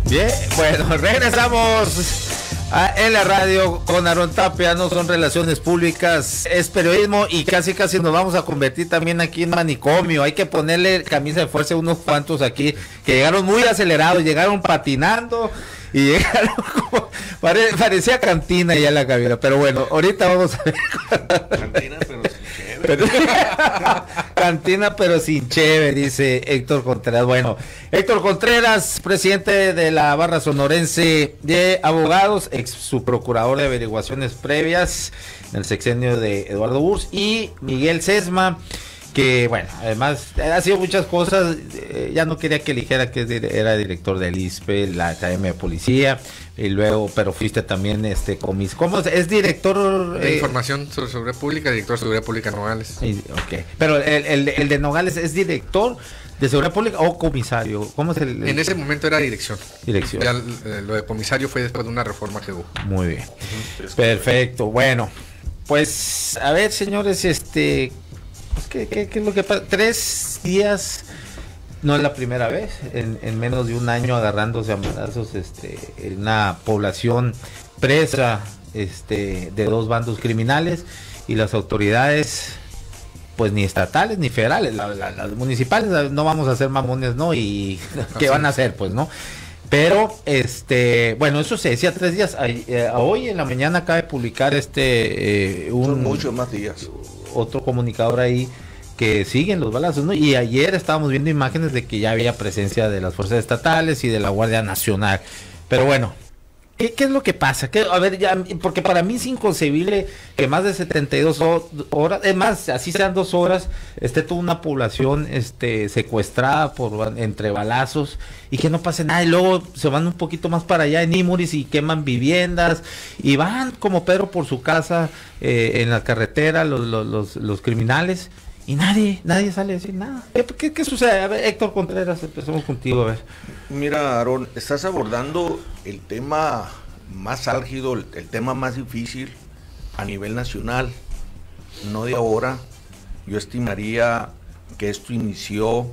Bien, bueno, regresamos en la radio con Aarón Tapia. No son relaciones públicas, es periodismo, y casi nos vamos a convertir también aquí en manicomio. Hay que ponerle camisa de fuerza a unos cuantos aquí que llegaron muy acelerados, llegaron patinando y llegaron como parecía cantina ya la cabina. Pero bueno, ahorita vamos a ver. Cantina pero sin chévere. Cantina pero sin chévere, dice Héctor Contreras. Bueno, Héctor Contreras, presidente de la barra sonorense de abogados, ex subprocurador de averiguaciones previas en el sexenio de Eduardo Burs, y Miguel Sesma, que bueno, además ha sido muchas cosas. Ya no quería que dijera que era director del ISPE, la Academia de Policía, y luego, pero fuiste también ¿cómo es director de información sobre seguridad pública, director de seguridad pública Nogales? Ok, pero el de Nogales es director de seguridad pública o comisario. ¿Cómo es el? En ese momento era dirección. Ya, lo de comisario fue después de una reforma que hubo. Muy bien. Perfecto. Bueno, pues a ver, señores, ¿qué es lo que pasa? 3 días, no es la primera vez, en menos de un año agarrándose a madrazos en una población presa de dos bandos criminales, y las autoridades, pues ni estatales ni federales, las municipales, no vamos a hacer mamones, ¿no? Y ¿qué van a hacer? Pues, ¿no? Pero, bueno, eso se decía 3 días. Hoy en la mañana acaba de publicar son muchos más días. Otro comunicador ahí que siguen los balazos, ¿no? Y ayer estábamos viendo imágenes de que ya había presencia de las fuerzas estatales y de la Guardia Nacional. Pero bueno, ¿qué es lo que pasa? A ver, ya, porque para mí es inconcebible que más de 72 horas, es más, así sean 2 horas, esté toda una población secuestrada entre balazos, y que no pase nada, y luego se van un poquito más para allá en Imuris y queman viviendas, y van como Pedro por su casa en la carretera los criminales, y nadie sale a decir nada. ¿Qué sucede? A ver, Héctor Contreras, empezamos contigo, a ver. Mira, Aarón, estás abordando el tema más álgido, el tema más difícil a nivel nacional, no de ahora. Yo estimaría que esto inició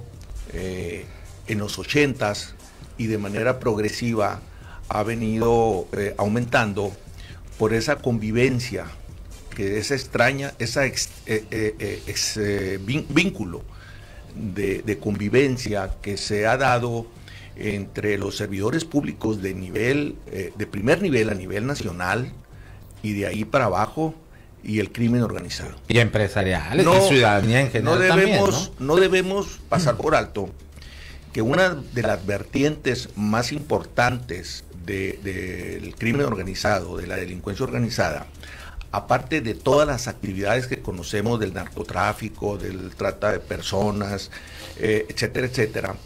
en los 80s y de manera progresiva ha venido aumentando por esa convivencia, que es extraña, vínculo de convivencia que se ha dado entre los servidores públicos de primer nivel a nivel nacional, y de ahí para abajo, y el crimen organizado. Y empresariales, y ciudadanía en general. No debemos pasar por alto que una de las vertientes más importantes del crimen organizado, de la delincuencia organizada, aparte de todas las actividades que conocemos del narcotráfico, del trata de personas, etcétera, etcétera,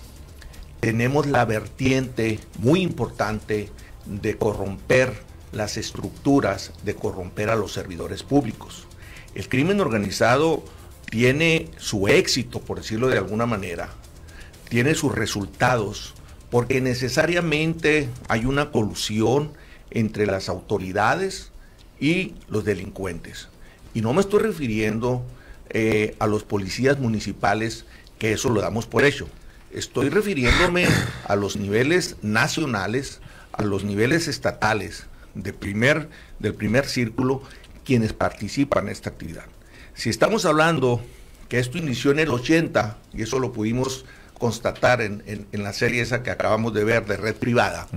tenemos la vertiente muy importante de corromper las estructuras, de corromper a los servidores públicos. El crimen organizado tiene su éxito, por decirlo de alguna manera, tiene sus resultados, porque necesariamente hay una colusión entre las autoridades y los delincuentes. Y no me estoy refiriendo a los policías municipales, que eso lo damos por hecho. Estoy refiriéndome a los niveles nacionales, a los niveles estatales del primer círculo, quienes participan en esta actividad. Si estamos hablando que esto inició en el 80, y eso lo pudimos constatar en la serie esa que acabamos de ver de Red Privada,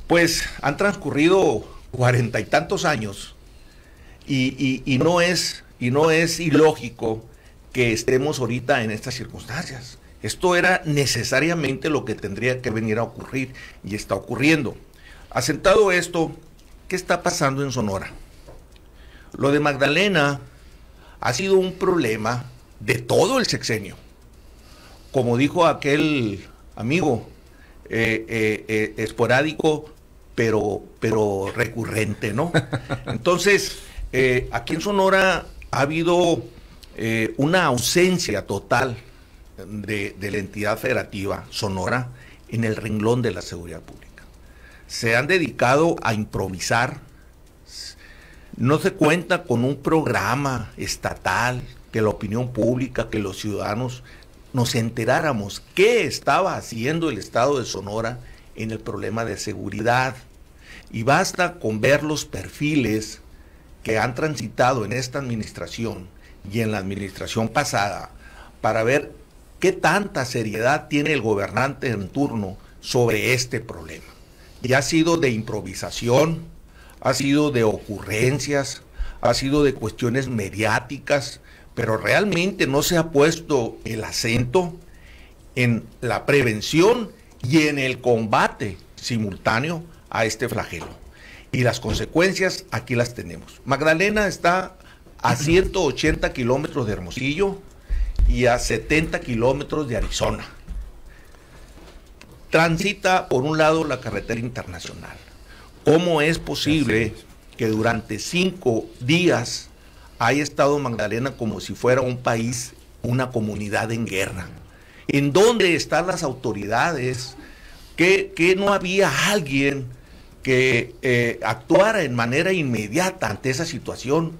pues han transcurrido 40 y tantos años, y no es ilógico que estemos ahorita en estas circunstancias. Esto era necesariamente lo que tendría que venir a ocurrir, y está ocurriendo. Asentado esto, ¿qué está pasando en Sonora? Lo de Magdalena ha sido un problema de todo el sexenio. Como dijo aquel amigo, esporádico, pero recurrente, ¿no? Entonces, aquí en Sonora ha habido una ausencia total de la entidad federativa Sonora en el renglón de la seguridad pública. Se han dedicado a improvisar, no se cuenta con un programa estatal que la opinión pública, que los ciudadanos nos enteráramos qué estaba haciendo el Estado de Sonora en el problema de seguridad. Y basta con ver los perfiles que han transitado en esta administración y en la administración pasada para ver qué tanta seriedad tiene el gobernante en turno sobre este problema. Y ha sido de improvisación, ha sido de ocurrencias, ha sido de cuestiones mediáticas, pero realmente no se ha puesto el acento en la prevención y en el combate simultáneo a este flagelo. Y las consecuencias aquí las tenemos. Magdalena está a 180 kilómetros de Hermosillo y a 70 kilómetros de Arizona. Transita por un lado la carretera internacional. ¿Cómo es posible que durante 5 días haya estado Magdalena como si fuera un país, una comunidad en guerra? ¿En dónde están las autoridades? ¿Que no había alguien que actuara en manera inmediata ante esa situación?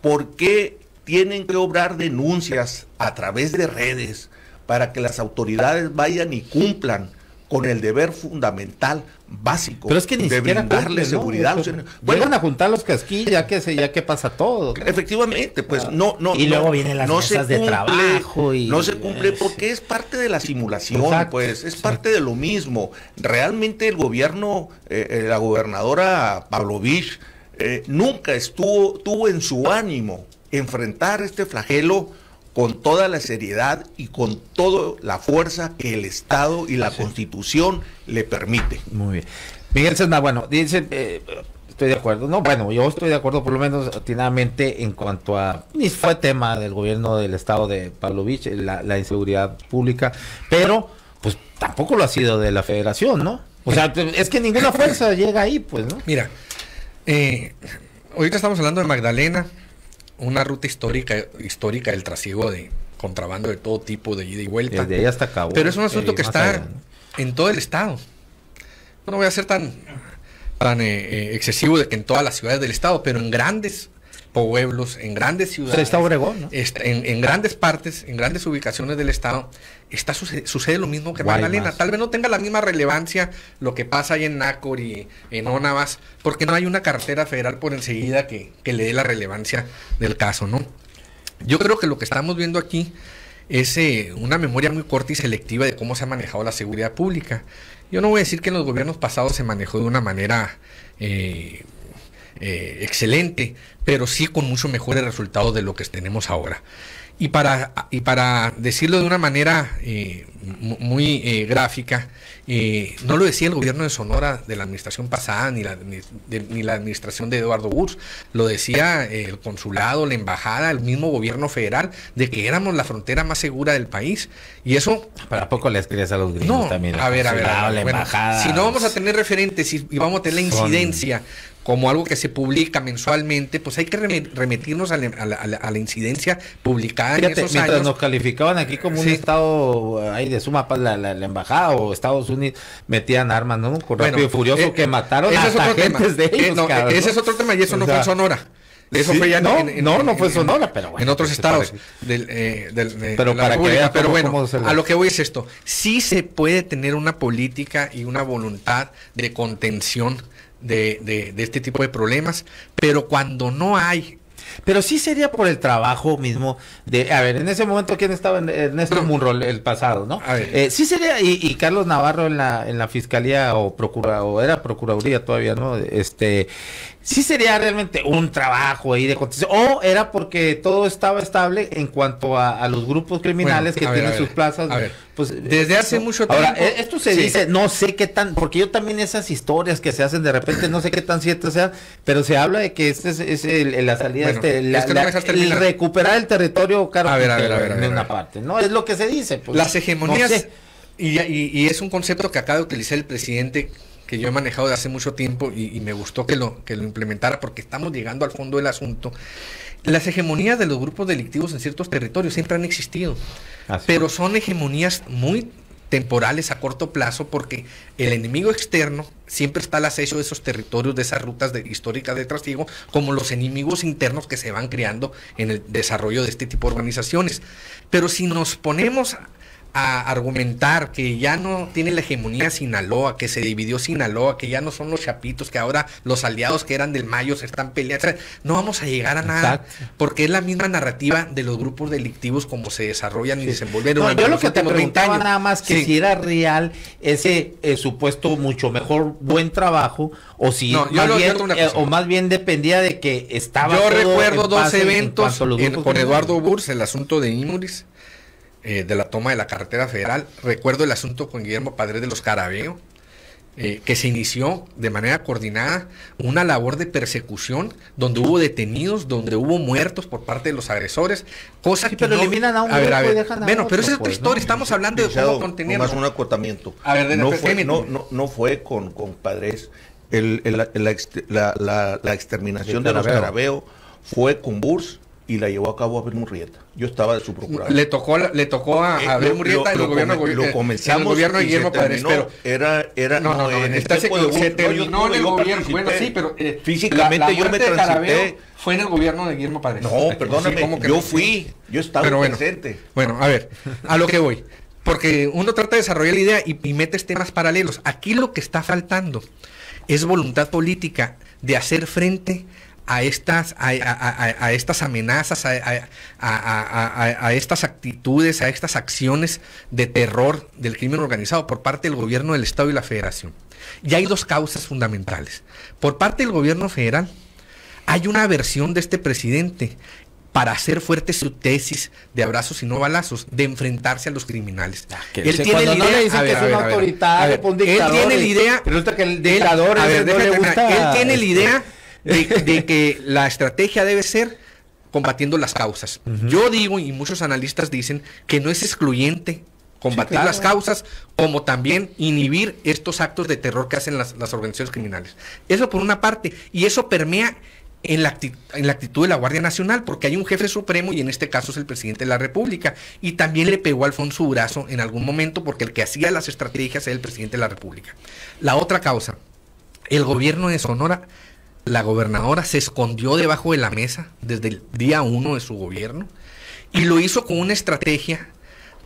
¿Por qué tienen que obrar denuncias a través de redes para que las autoridades vayan y cumplan con el deber fundamental, básico, pero es que ni de siquiera brindarle cumplen, ¿no? seguridad? Vuelvan a juntar los casquillos, ya que pasa todo. Efectivamente, pues no. Y luego vienen las mesas de trabajo. No se cumple porque es parte de la simulación, exacto, pues es parte de lo mismo. Realmente el gobierno, la gobernadora Pavlovich, nunca tuvo en su ánimo enfrentar este flagelo con toda la seriedad y con toda la fuerza que el Estado y la Constitución le permite. Muy bien. Miguel Sesma, bueno, dice, estoy de acuerdo, no, bueno, yo estoy de acuerdo por lo menos atinadamente en cuanto a, ni fue tema del gobierno del Estado de Pavlovich, la inseguridad pública, pero pues tampoco lo ha sido de la Federación, ¿no? O sea, es que ninguna fuerza llega ahí, pues, ¿no? Mira, ahorita estamos hablando de Magdalena, una ruta histórica del trasiego de contrabando de todo tipo, de ida y vuelta. Desde ahí hasta acá. Pero es un asunto que está en todo el estado. No voy a ser tan excesivo de que en todas las ciudades del estado, pero en grandes pueblos, en grandes ciudades. Está Obregón, ¿no? En grandes partes, en grandes ubicaciones del estado, sucede lo mismo que Magdalena. Tal vez no tenga la misma relevancia lo que pasa ahí en Nácor y en Onavas, porque no hay una carretera federal por enseguida que le dé la relevancia del caso, ¿no? Yo creo que lo que estamos viendo aquí es una memoria muy corta y selectiva de cómo se ha manejado la seguridad pública. Yo no voy a decir que en los gobiernos pasados se manejó de una manera excelente, pero sí con mucho mejores resultados de lo que tenemos ahora. Y para decirlo de una manera muy gráfica, no lo decía el gobierno de Sonora de la administración pasada, ni la administración de Eduardo Wurz, lo decía el consulado, la embajada, el mismo gobierno federal, de que éramos la frontera más segura del país. Y eso... ¿Para poco les crees a los gringos no, también? A ver, la bueno, embajada, si no vamos a tener referentes y vamos a tener la incidencia como algo que se publica mensualmente, pues hay que remitirnos a la incidencia publicada. Fíjate, en esos mientras años. Nos calificaban aquí como un estado ahí de suma paz, la embajada o Estados Unidos metían armas, ¿no? Con Rápido y Furioso que mataron hasta agentes de ellos. Ese es otro tema y eso no fue en Sonora. Eso fue ya no fue Sonora, pero bueno. En otros estados pero la para República. que pero bueno, a lo que voy es esto. Sí se puede tener una política y una voluntad de contención de este tipo de problemas, pero cuando no hay... Pero sí sería por el trabajo mismo de, a ver, en ese momento quién estaba, Ernesto Munro, el pasado, ¿no? Sí sería, y Carlos Navarro en la fiscalía o era procuraduría todavía, ¿no? Sí sería realmente un trabajo ahí de contención, o era porque todo estaba estable en cuanto a los grupos criminales que tienen sus plazas. Pues desde hace mucho tiempo. Ahora, esto se dice, no sé qué tan, porque yo también esas historias que se hacen de repente, no sé qué tan ciertas sean, pero se habla de que es la salida, el recuperar el territorio, claro, en una parte, ¿no? Es lo que se dice. Pues, las hegemonías, no sé. y es un concepto que acaba de utilizar el presidente, que yo he manejado de hace mucho tiempo y me gustó que lo implementara porque estamos llegando al fondo del asunto. Las hegemonías de los grupos delictivos en ciertos territorios siempre han existido, pero son hegemonías muy temporales a corto plazo, porque el enemigo externo siempre está al acecho de esos territorios, de esas rutas históricas de trasiego, como los enemigos internos que se van creando en el desarrollo de este tipo de organizaciones. Pero si nos ponemos a argumentar que ya no tiene la hegemonía Sinaloa, que se dividió Sinaloa, que ya no son los chapitos, que ahora los aliados que eran del Mayo se están peleando, no vamos a llegar a nada. Exacto. Porque es la misma narrativa de los grupos delictivos como se desarrollan y desenvuelven. No, yo lo que te preguntaba nada más que si era real ese supuesto mucho mejor buen trabajo, o si más bien dependía de que estaba. Yo recuerdo dos eventos con Eduardo Burs, el asunto de Imuris, de la toma de la carretera federal. Recuerdo el asunto con Guillermo Padres de los Carabeo, que se inició de manera coordinada una labor de persecución donde hubo detenidos, donde hubo muertos por parte de los agresores, cosa que pero eliminan a un grupo y dejan a bueno, otro, pero esa es otra historia, estamos hablando de cómo contenerlo. Más un acotamiento. A ver, no fue con Padres. La exterminación de los Carabeo fue con Burs y la llevó a cabo Abel Murrieta. Yo estaba de su procurador. Le tocó a Abel Murrieta en el gobierno de Guillermo Padres, pero se terminó en el gobierno. Bueno, sí, pero físicamente yo me transité. Fue en el gobierno de Guillermo Padres. No, perdóname, yo estaba presente. Bueno, a ver, a lo que voy. Porque uno trata de desarrollar la idea y metes temas paralelos. Aquí lo que está faltando es voluntad política de hacer frente a estas amenazas, a estas actitudes, a estas acciones de terror del crimen organizado por parte del gobierno del Estado y la Federación. Y hay dos causas fundamentales. Por parte del gobierno federal, hay una versión de este presidente para hacer fuerte su tesis de abrazos y no balazos, de enfrentarse a los criminales. Él tiene la idea, él tiene la idea, resulta que el dictador no le gusta. Él tiene la idea de que la estrategia debe ser combatiendo las causas. Yo digo, y muchos analistas dicen, que no es excluyente combatir las causas, como también inhibir estos actos de terror que hacen las organizaciones criminales. Eso por una parte, y eso permea en la actitud de la Guardia Nacional, porque hay un jefe supremo y en este caso es el presidente de la República, y también le pegó a Alfonso Durazo en algún momento porque el que hacía las estrategias era el presidente de la República. La otra causa, el gobierno de Sonora, la gobernadora se escondió debajo de la mesa desde el día 1 de su gobierno y lo hizo con una estrategia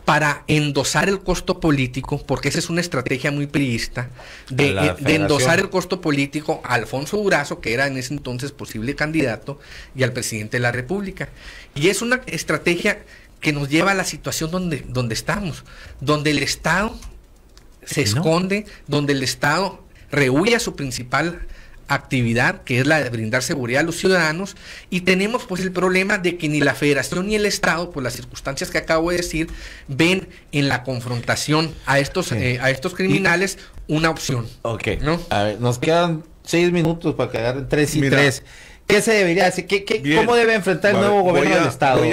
para endosar el costo político, porque esa es una estrategia muy priista, de endosar el costo político a Alfonso Durazo, que era en ese entonces posible candidato, y al presidente de la República. Y es una estrategia que nos lleva a la situación donde estamos, donde el Estado se esconde, donde el Estado rehúye a su principal actividad, que es la de brindar seguridad a los ciudadanos, y tenemos pues el problema de que ni la Federación ni el Estado, por las circunstancias que acabo de decir, ven en la confrontación a estos criminales una opción. Ok, ¿no? A ver, nos quedan 6 minutos para que agarren 3 y 3. ¿Qué se debería hacer? ¿Cómo debe enfrentar el nuevo gobierno del Estado?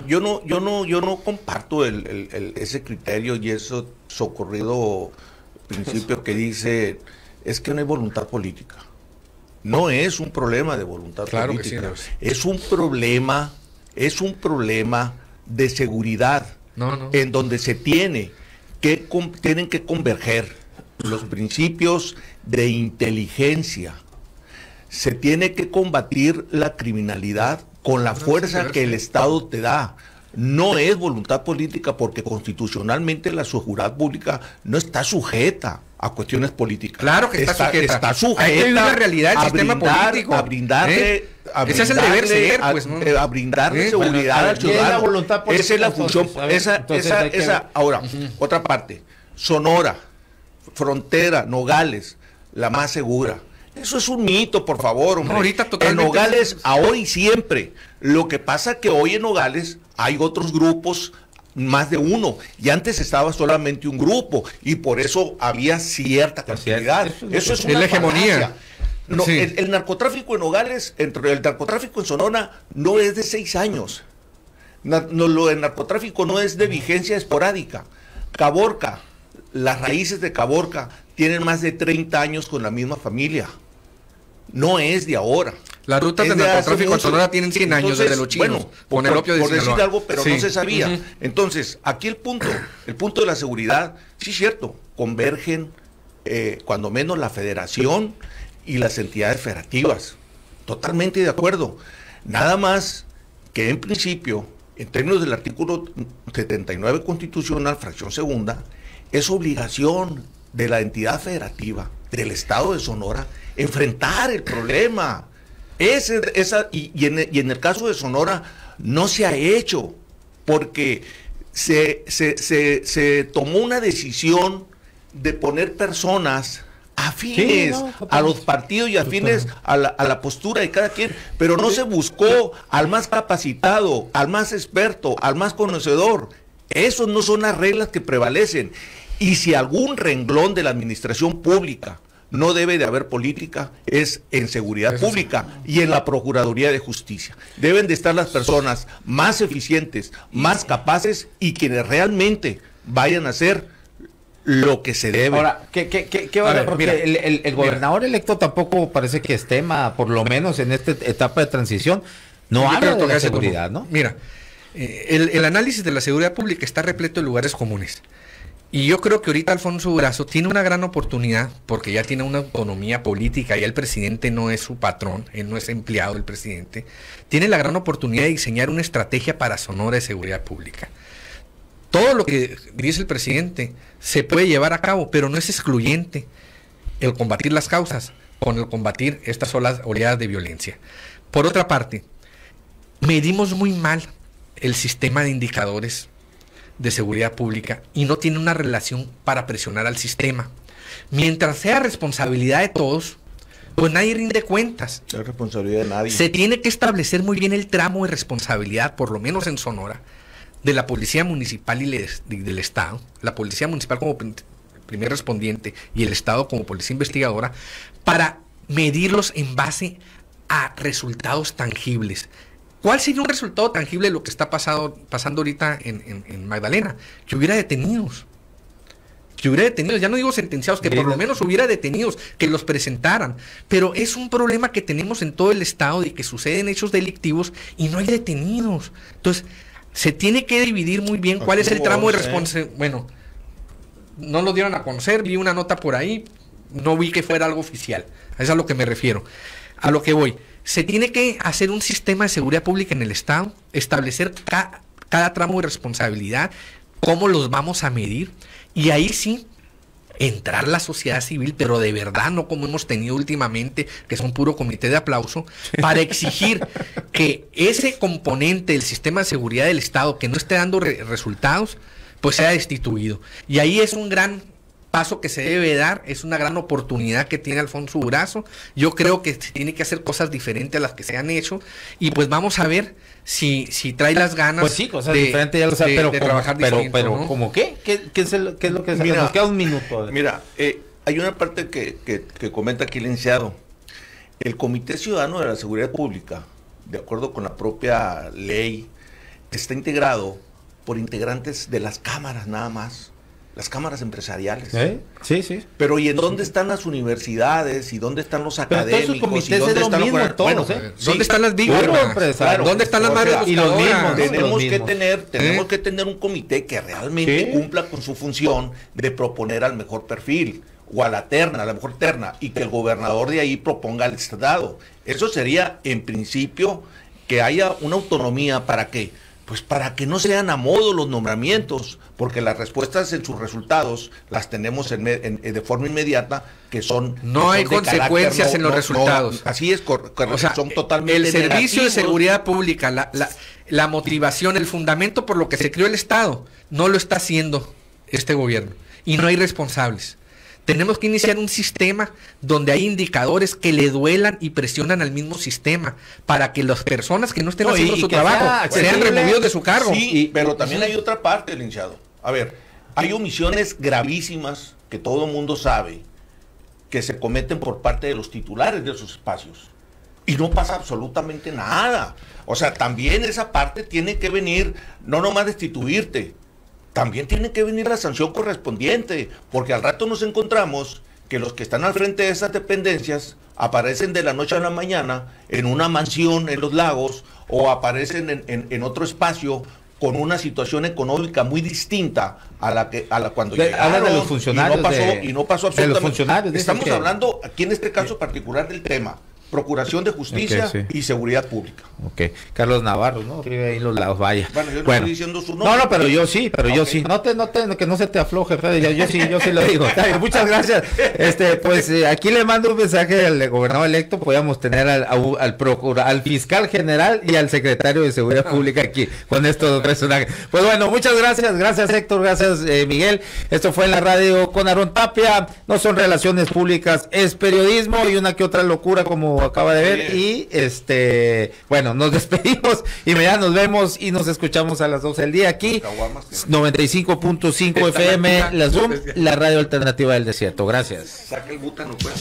Yo no comparto ese criterio y eso socorrido principio que dice es que no hay voluntad política. No es un problema de voluntad política. Sí, es un problema de seguridad en donde se tienen que converger los principios de inteligencia. Se tiene que combatir la criminalidad con la fuerza que el Estado te da. No es voluntad política porque constitucionalmente la seguridad pública no está sujeta a cuestiones políticas. Claro que está sujeta. Está sujeta. Hay una realidad del sistema político. A brindarle, ese es el deber ser, pues, ¿no? A brindarle seguridad al ciudadano. Esa es la función. Ahora, otra parte. Sonora, Frontera, Nogales, la más segura. Eso es un mito, por favor, hombre. No, ahorita totalmente. En Nogales, ahora y siempre. Lo que pasa que hoy en Nogales hay otros grupos, más de uno, y antes estaba solamente un grupo, y por eso había cierta cantidad. Eso es una la hegemonía. No, sí. El narcotráfico en Nogales, el narcotráfico en Sonora, no es de 6 años. Lo del narcotráfico no es de vigencia esporádica. Caborca, las raíces de Caborca tienen más de 30 años con la misma familia. No es de ahora. Las rutas de narcotráfico en Sonora tienen 100 años desde los chinos. Bueno, con el opio de por decir Sinaloa. algo, pero no se sabía. Entonces, aquí el punto de la seguridad, sí es cierto, convergen cuando menos la federación y las entidades federativas. Totalmente de acuerdo. Nada más que en principio, en términos del artículo 79 constitucional, fracción segunda, es obligación de la entidad federativa del Estado de Sonora enfrentar el problema. Y en el caso de Sonora no se ha hecho, porque se tomó una decisión de poner personas afines a los partidos y afines a la postura de cada quien, pero no se buscó al más capacitado, al más experto, al más conocedor. Esas no son las reglas que prevalecen. Y si algún renglón de la administración pública no debe de haber política, es en seguridad pública y en la Procuraduría de Justicia. Deben de estar las personas más eficientes, más capaces y quienes realmente vayan a hacer lo que se debe. Ahora, ¿qué va a ver? Porque el gobernador electo tampoco parece que es tema, por lo menos en esta etapa de transición, no habla de la seguridad, ¿no? Mira, el análisis de la seguridad pública está repleto de lugares comunes. Y yo creo que ahorita Alfonso Durazo tiene una gran oportunidad, porque ya tiene una autonomía política, ya el presidente no es su patrón, él no es empleado del presidente, tiene la gran oportunidad de diseñar una estrategia para Sonora de seguridad pública. Todo lo que dice el presidente se puede llevar a cabo, pero no es excluyente el combatir las causas con el combatir estas oleadas de violencia. Por otra parte, medimos muy mal el sistema de indicadores de seguridad pública y no tiene una relación para presionar al sistema. Mientras sea responsabilidad de todos, pues nadie rinde cuentas. No es responsabilidad de nadie. Se tiene que establecer muy bien el tramo de responsabilidad, por lo menos en Sonora, de la Policía Municipal y del Estado, la Policía Municipal como primer respondiente y el Estado como Policía Investigadora, para medirlos en base a resultados tangibles. ¿Cuál sería un resultado tangible de lo que está pasando ahorita en Magdalena? Que hubiera detenidos. Ya no digo sentenciados, que por lo menos hubiera detenidos, que los presentaran. Pero es un problema que tenemos en todo el estado de que suceden hechos delictivos y no hay detenidos. Entonces, se tiene que dividir muy bien cuál es el tramo de responsabilidad. Bueno, no lo dieron a conocer, vi una nota por ahí, no vi que fuera algo oficial. Eso es a lo que me refiero. A lo que voy. Se tiene que hacer un sistema de seguridad pública en el estado, establecer cada tramo de responsabilidad, cómo los vamos a medir, y ahí sí entrar la sociedad civil, pero de verdad, no como hemos tenido últimamente, que son puro comité de aplauso, para exigir que ese componente del sistema de seguridad del estado que no esté dando resultados, pues sea destituido. Y ahí es un gran paso que se debe dar, es una gran oportunidad que tiene Alfonso Durazo. Yo creo que se tiene que hacer cosas diferentes a las que se han hecho, y pues vamos a ver si trae las ganas. Pues sí, cosas diferentes, ya lo sabes, pero trabajar distinto, pero ¿no? ¿cómo qué? ¿Qué es lo que se Mira, nos queda un minuto? Mira, hay una parte que comenta aquí el licenciado. El Comité Ciudadano de la Seguridad Pública, de acuerdo con la propia ley, está integrado por integrantes de las cámaras nada más. Las cámaras empresariales. Sí, sí. Pero ¿y en dónde están las universidades? ¿Y dónde están los académicos? ¿Y dónde están los ¿dónde están las víctimas? Claro, ¿dónde están las madres y los mismos? buscadoras? Tenemos que tener un comité que realmente cumpla con su función de proponer al mejor perfil o a la mejor terna, y que el gobernador de ahí proponga al estado. Eso sería, en principio, que haya una autonomía. ¿Para qué? Pues para que no sean a modo los nombramientos, porque las respuestas en sus resultados las tenemos de forma inmediata, que son... No hay consecuencias en los resultados. Así es, o sea, son totalmente el servicio negativos. de seguridad pública, la motivación, el fundamento por lo que se creó el Estado, no lo está haciendo este gobierno, y no hay responsables. Tenemos que iniciar un sistema donde hay indicadores que le duelan y presionan al mismo sistema, para que las personas que no estén haciendo su trabajo sean removidos de su cargo. Sí, pero también hay otra parte, licenciado. A ver, hay omisiones gravísimas que todo el mundo sabe que se cometen por parte de los titulares de esos espacios, y no pasa absolutamente nada. O sea, también esa parte tiene que venir, no nomás destituirte, también tiene que venir la sanción correspondiente, porque al rato nos encontramos que los que están al frente de esas dependencias aparecen de la noche a la mañana en una mansión en los lagos o aparecen en otro espacio con una situación económica muy distinta a la cuando llegaron, habla de los funcionarios y no pasó absolutamente. De los funcionarios, estamos hablando aquí en este caso particular del tema Procuración de Justicia y Seguridad Pública. Ok, Carlos Navarro, ¿no? Vive ahí en los lados, vaya. Bueno, yo no estoy diciendo su nombre. No, pero yo sí, yo sí. Que no se te afloje, Fede, yo sí lo digo. Muchas gracias. Pues aquí le mando un mensaje al gobernador electo, podíamos tener al fiscal general y al secretario de Seguridad Pública aquí, con estos personajes. Pues bueno, muchas gracias Héctor, gracias Miguel. Esto fue en la radio con Aarón Tapia, no son relaciones públicas, es periodismo y una que otra locura como acaba de ver. Y bueno, nos despedimos y mañana nos vemos y nos escuchamos a las 12 del día aquí 95.5 FM, la Zoom, la radio alternativa del desierto. Gracias. Saca el butano, pues.